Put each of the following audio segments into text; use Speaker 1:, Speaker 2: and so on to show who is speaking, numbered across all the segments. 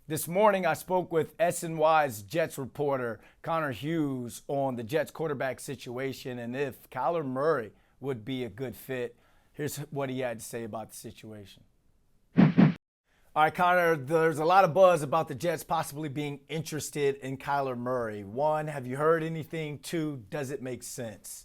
Speaker 1: This morning, I spoke with SNY's Jets reporter Connor Hughes on the Jets quarterback situation and if Kyler Murray would be a good fit. Here's what he had to say about the situation. All right, Connor, there's a lot of buzz about the Jets possibly being interested in Kyler Murray. One, have you heard anything? Two, does it make sense?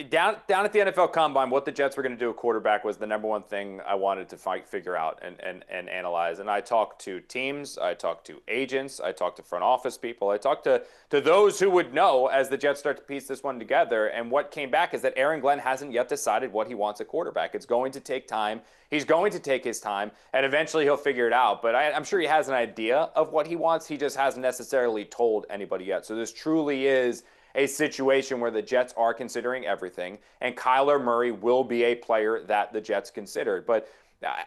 Speaker 2: Down at the NFL Combine, what the Jets were going to do at quarterback was the number one thing I wanted to figure out and analyze. And I talked to teams, I talked to agents, I talked to front office people, I talked to those who would know as the Jets start to piece this one together. And what came back is that Aaron Glenn hasn't yet decided what he wants at quarterback. It's going to take time. He's going to take his time, and eventually he'll figure it out. But I'm sure he has an idea of what he wants. He just hasn't necessarily told anybody yet. So this truly is a situation where the Jets are considering everything, and Kyler Murray will be a player that the Jets considered. But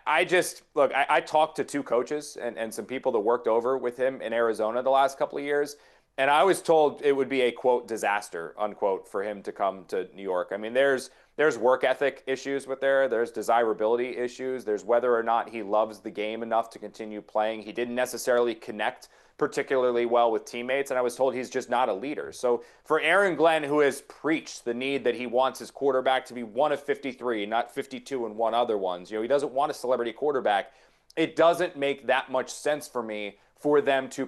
Speaker 2: I talked to two coaches and some people that worked over with him in Arizona the last couple of years, and I was told it would be a, quote, disaster, unquote, for him to come to New York. I mean, there's work ethic issues there's desirability issues, there's whether or not he loves the game enough to continue playing. He didn't necessarily connect particularly well with teammates, and I was told he's just not a leader. So for Aaron Glenn, who has preached the need that he wants his quarterback to be one of 53, not 52 and one other ones, he doesn't want a celebrity quarterback. It doesn't make that much sense for me for them to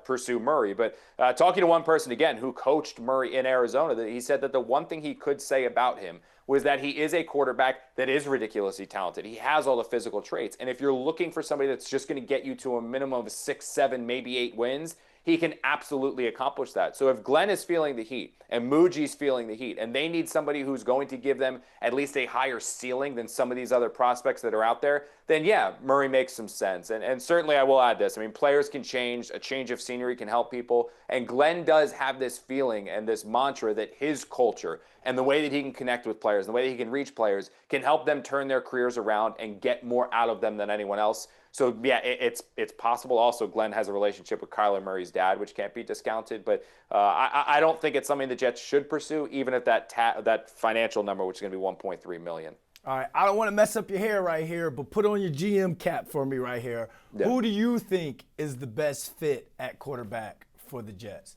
Speaker 2: pursue Murray. But talking to one person, again, who coached Murray in Arizona, that he said that the one thing he could say about him was that he is a quarterback that is ridiculously talented. He has all the physical traits. And if you're looking for somebody that's just going to get you to a minimum of 6, 7, maybe 8 wins, he can absolutely accomplish that. So if Glenn is feeling the heat and Muji's feeling the heat, and they need somebody who's going to give them at least a higher ceiling than some of these other prospects that are out there, then yeah, Murray makes some sense. And certainly I will add this. I mean, players can change. A change of scenery can help people. And Glenn does have this feeling and this mantra that his culture and the way that he can connect with players, and the way that he can reach players, can help them turn their careers around and get more out of them than anyone else. So, yeah, it's possible. Also, Glenn has a relationship with Kyler Murray's dad, which can't be discounted. But I don't think it's something the Jets should pursue, even at that financial number, which is going to be $1.3 million.
Speaker 1: All right, I don't want to mess up your hair right here, but put on your GM cap for me right here. Yeah. Who do you think is the best fit at quarterback for the Jets?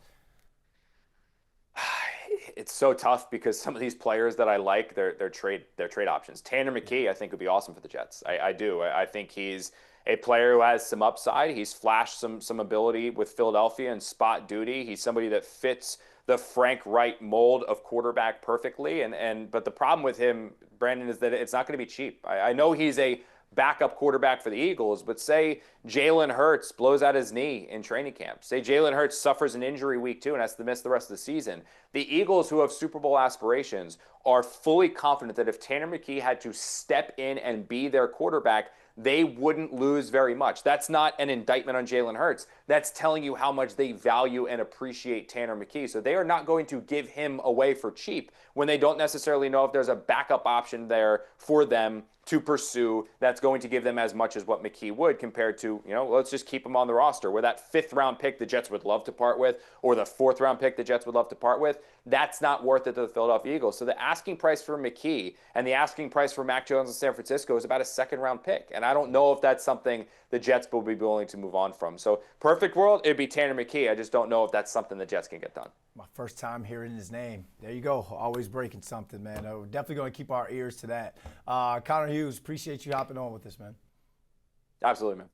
Speaker 2: It's so tough because some of these players that I like, they're trade options. Tanner McKee, I think, would be awesome for the Jets. I do. I think he's a player who has some upside. He's flashed some ability with Philadelphia and spot duty. He's somebody that fits the Frank Wright mold of quarterback perfectly. But the problem with him, Brandon, is that it's not going to be cheap. I know he's a backup quarterback for the Eagles, but say Jalen Hurts blows out his knee in training camp. Say Jalen Hurts suffers an injury week 2 and has to miss the rest of the season. The Eagles, who have Super Bowl aspirations, are fully confident that if Tanner McKee had to step in and be their quarterback, they wouldn't lose very much. That's not an indictment on Jalen Hurts. That's telling you how much they value and appreciate Tanner McKee. So they are not going to give him away for cheap when they don't necessarily know if there's a backup option there for them to pursue that's going to give them as much as what McKee would, compared to, let's just keep him on the roster, where that 5th round pick the Jets would love to part with, or the 4th round pick the Jets would love to part with. That's not worth it to the Philadelphia Eagles. So the asking price for McKee and the asking price for Mac Jones in San Francisco is about a 2nd round pick. And I don't know if that's something the Jets will be willing to move on from. So perfect world, it'd be Tanner McKee. I just don't know if that's something the Jets can get done.
Speaker 1: My first time hearing his name. There you go. Always breaking something, man. We're definitely going to keep our ears to that. Connor Hughes, appreciate you hopping on with us, man.
Speaker 2: Absolutely, man.